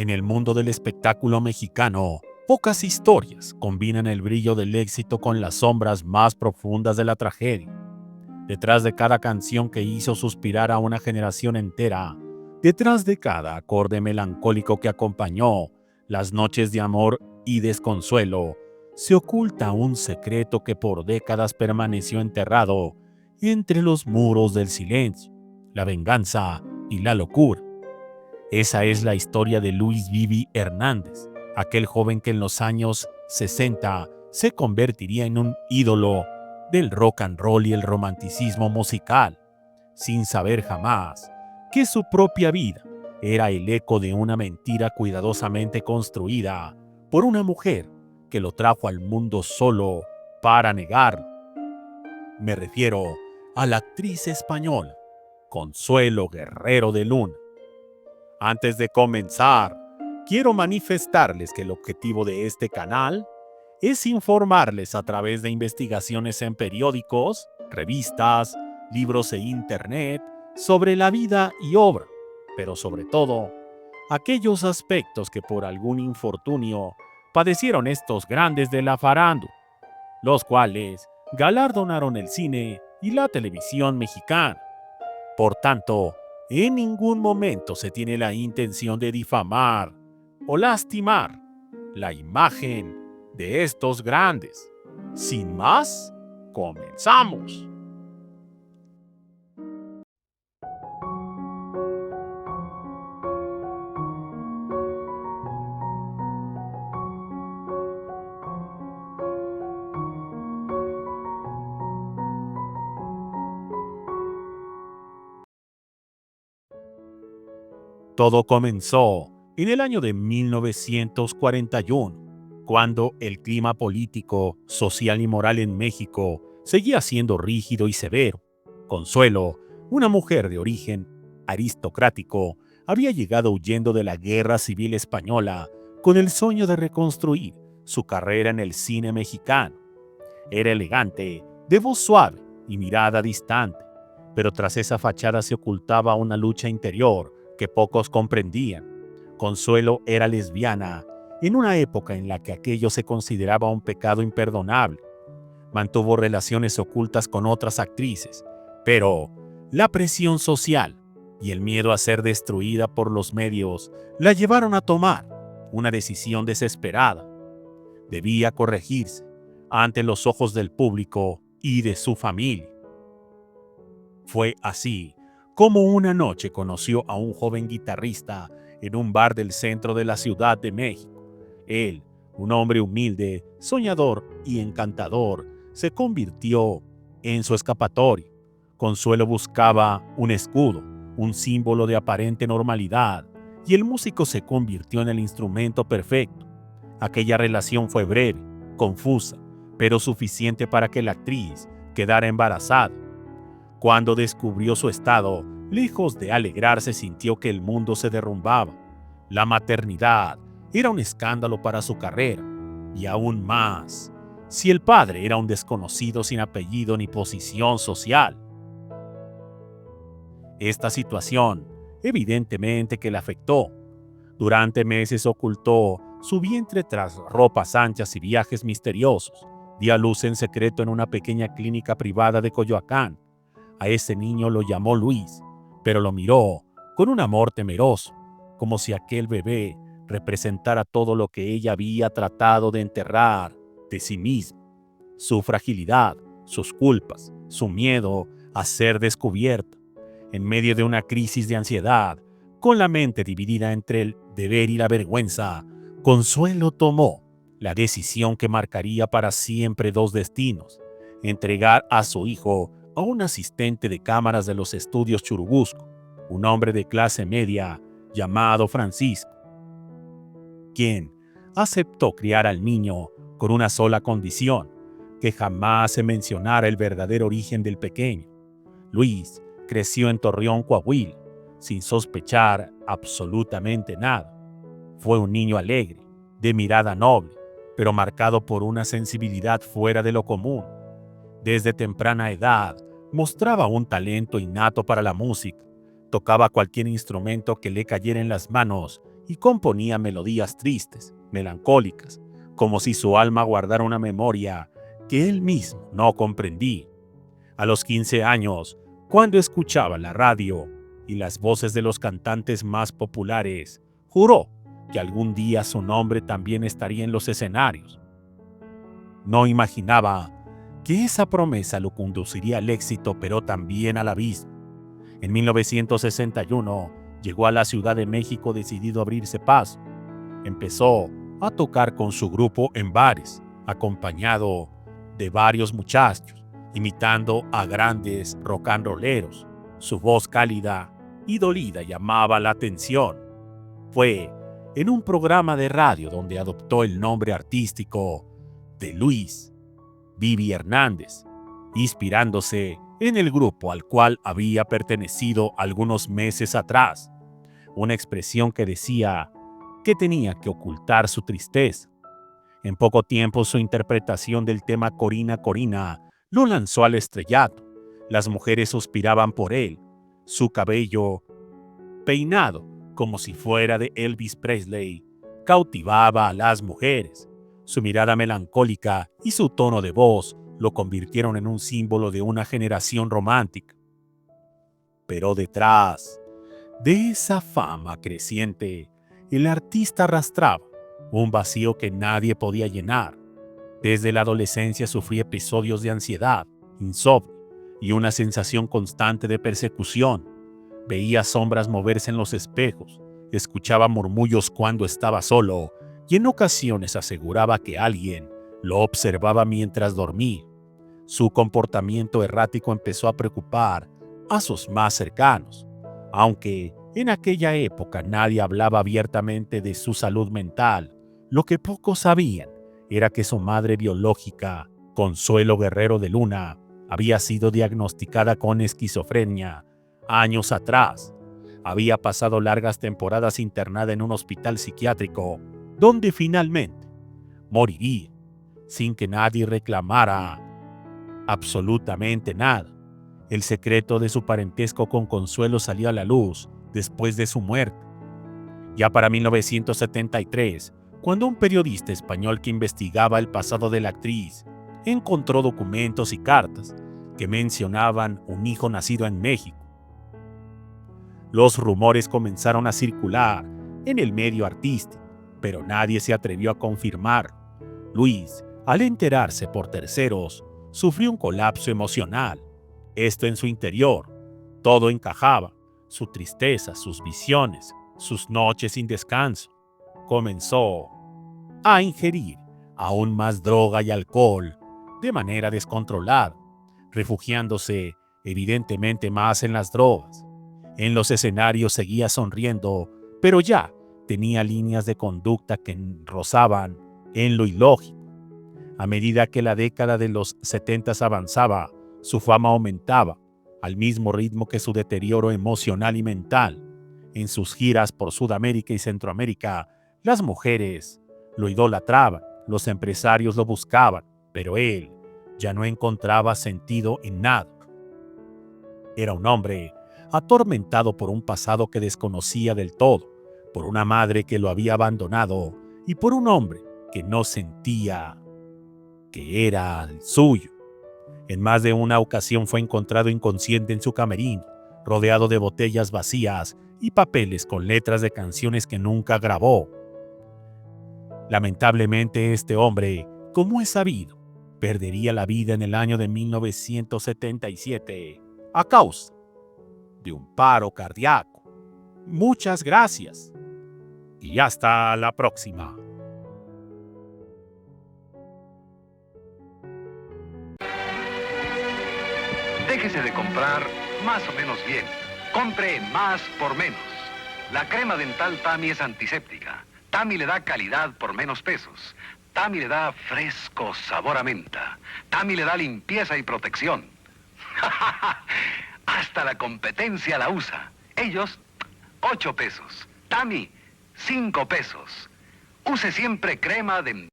En el mundo del espectáculo mexicano, pocas historias combinan el brillo del éxito con las sombras más profundas de la tragedia. Detrás de cada canción que hizo suspirar a una generación entera, detrás de cada acorde melancólico que acompañó las noches de amor y desconsuelo, se oculta un secreto que por décadas permaneció enterrado entre los muros del silencio, la venganza y la locura. Esa es la historia de Luis Vivi Hernández, aquel joven que en los años 60 se convertiría en un ídolo del rock and roll y el romanticismo musical, sin saber jamás que su propia vida era el eco de una mentira cuidadosamente construida por una mujer que lo trajo al mundo solo para negarlo. Me refiero a la actriz española Consuelo Guerrero de Luna. Antes de comenzar, quiero manifestarles que el objetivo de este canal es informarles a través de investigaciones en periódicos, revistas, libros e internet sobre la vida y obra, pero sobre todo, aquellos aspectos que por algún infortunio padecieron estos grandes de la farándula, los cuales galardonaron el cine y la televisión mexicana. Por tanto, en ningún momento se tiene la intención de difamar o lastimar la imagen de estos grandes. Sin más, comenzamos. Todo comenzó en el año de 1941, cuando el clima político, social y moral en México seguía siendo rígido y severo. Consuelo, una mujer de origen aristocrático, había llegado huyendo de la Guerra Civil Española con el sueño de reconstruir su carrera en el cine mexicano. Era elegante, de voz suave y mirada distante, pero tras esa fachada se ocultaba una lucha interior que pocos comprendían. Consuelo era lesbiana en una época en la que aquello se consideraba un pecado imperdonable. Mantuvo relaciones ocultas con otras actrices, pero la presión social y el miedo a ser destruida por los medios la llevaron a tomar una decisión desesperada. Debía corregirse ante los ojos del público y de su familia. Fue así como una noche conoció a un joven guitarrista en un bar del centro de la Ciudad de México. Él, un hombre humilde, soñador y encantador, se convirtió en su escapatoria. Consuelo buscaba un escudo, un símbolo de aparente normalidad, y el músico se convirtió en el instrumento perfecto. Aquella relación fue breve, confusa, pero suficiente para que la actriz quedara embarazada. Cuando descubrió su estado, lejos de alegrarse, sintió que el mundo se derrumbaba. La maternidad era un escándalo para su carrera, y aún más, si el padre era un desconocido sin apellido ni posición social. Esta situación, evidentemente que la afectó. Durante meses ocultó su vientre tras ropas anchas y viajes misteriosos. Dio a luz en secreto en una pequeña clínica privada de Coyoacán. A ese niño lo llamó Luis, pero lo miró con un amor temeroso, como si aquel bebé representara todo lo que ella había tratado de enterrar de sí misma: su fragilidad, sus culpas, su miedo a ser descubierta. En medio de una crisis de ansiedad, con la mente dividida entre el deber y la vergüenza, Consuelo tomó la decisión que marcaría para siempre dos destinos: entregar a su hijo a un asistente de cámaras de los estudios Churubusco, un hombre de clase media llamado Francisco, quien aceptó criar al niño con una sola condición: que jamás se mencionara el verdadero origen del pequeño. Luis creció en Torreón, Coahuila, sin sospechar absolutamente nada. Fue un niño alegre, de mirada noble, pero marcado por una sensibilidad fuera de lo común. Desde temprana edad mostraba un talento innato para la música, Tocaba cualquier instrumento que le cayera en las manos y componía melodías tristes, melancólicas, como si su alma guardara una memoria que él mismo no comprendía. A los 15 años, cuando escuchaba la radio y las voces de los cantantes más populares, juró que algún día su nombre también estaría en los escenarios. No imaginaba que esa promesa lo conduciría al éxito, pero también al abismo. En 1961 llegó a la Ciudad de México decidido a abrirse paso. Empezó a tocar con su grupo en bares, acompañado de varios muchachos, imitando a grandes rock and rolleros. Su voz cálida y dolida llamaba la atención. Fue en un programa de radio donde adoptó el nombre artístico de Luis Vivi Hernández, inspirándose en el grupo al cual había pertenecido algunos meses atrás, una expresión que decía que tenía que ocultar su tristeza. En poco tiempo su interpretación del tema Corina Corina lo lanzó al estrellato. Las mujeres suspiraban por él, su cabello peinado como si fuera de Elvis Presley cautivaba a las mujeres. Su mirada melancólica y su tono de voz lo convirtieron en un símbolo de una generación romántica. Pero detrás de esa fama creciente, el artista arrastraba un vacío que nadie podía llenar. Desde la adolescencia sufría episodios de ansiedad, insomnio y una sensación constante de persecución. Veía sombras moverse en los espejos, escuchaba murmullos cuando estaba solo y en ocasiones aseguraba que alguien lo observaba mientras dormía. Su comportamiento errático empezó a preocupar a sus más cercanos, aunque en aquella época nadie hablaba abiertamente de su salud mental. Lo que pocos sabían era que su madre biológica, Consuelo Guerrero de Luna, había sido diagnosticada con esquizofrenia años atrás. Había pasado largas temporadas internada en un hospital psiquiátrico, donde finalmente moriría, sin que nadie reclamara absolutamente nada. El secreto de su parentesco con Consuelo salió a la luz después de su muerte. Ya para 1973, cuando un periodista español que investigaba el pasado de la actriz encontró documentos y cartas que mencionaban un hijo nacido en México, los rumores comenzaron a circular en el medio artístico, pero nadie se atrevió a confirmar. Luis, al enterarse por terceros, sufrió un colapso emocional. Esto en su interior. Todo encajaba: su tristeza, sus visiones, sus noches sin descanso. Comenzó a ingerir aún más droga y alcohol de manera descontrolada, refugiándose evidentemente más en las drogas. En los escenarios seguía sonriendo, pero ya tenía líneas de conducta que rozaban en lo ilógico. A medida que la década de los 70 avanzaba, su fama aumentaba, al mismo ritmo que su deterioro emocional y mental. En sus giras por Sudamérica y Centroamérica, las mujeres lo idolatraban, los empresarios lo buscaban, pero él ya no encontraba sentido en nada. Era un hombre atormentado por un pasado que desconocía del todo, por una madre que lo había abandonado y por un hombre que no sentía que era el suyo. En más de una ocasión fue encontrado inconsciente en su camerino, rodeado de botellas vacías y papeles con letras de canciones que nunca grabó. Lamentablemente este hombre, como es sabido, perdería la vida en el año de 1977 a causa de un paro cardíaco. Muchas gracias y hasta la próxima. Déjese de comprar más o menos bien. Compre más por menos. La crema dental Tami es antiséptica. Tami le da calidad por menos pesos. Tami le da fresco sabor a menta. Tami le da limpieza y protección. Hasta la competencia la usa. Ellos, 8 pesos. Tami, 5 pesos. Use siempre crema dental.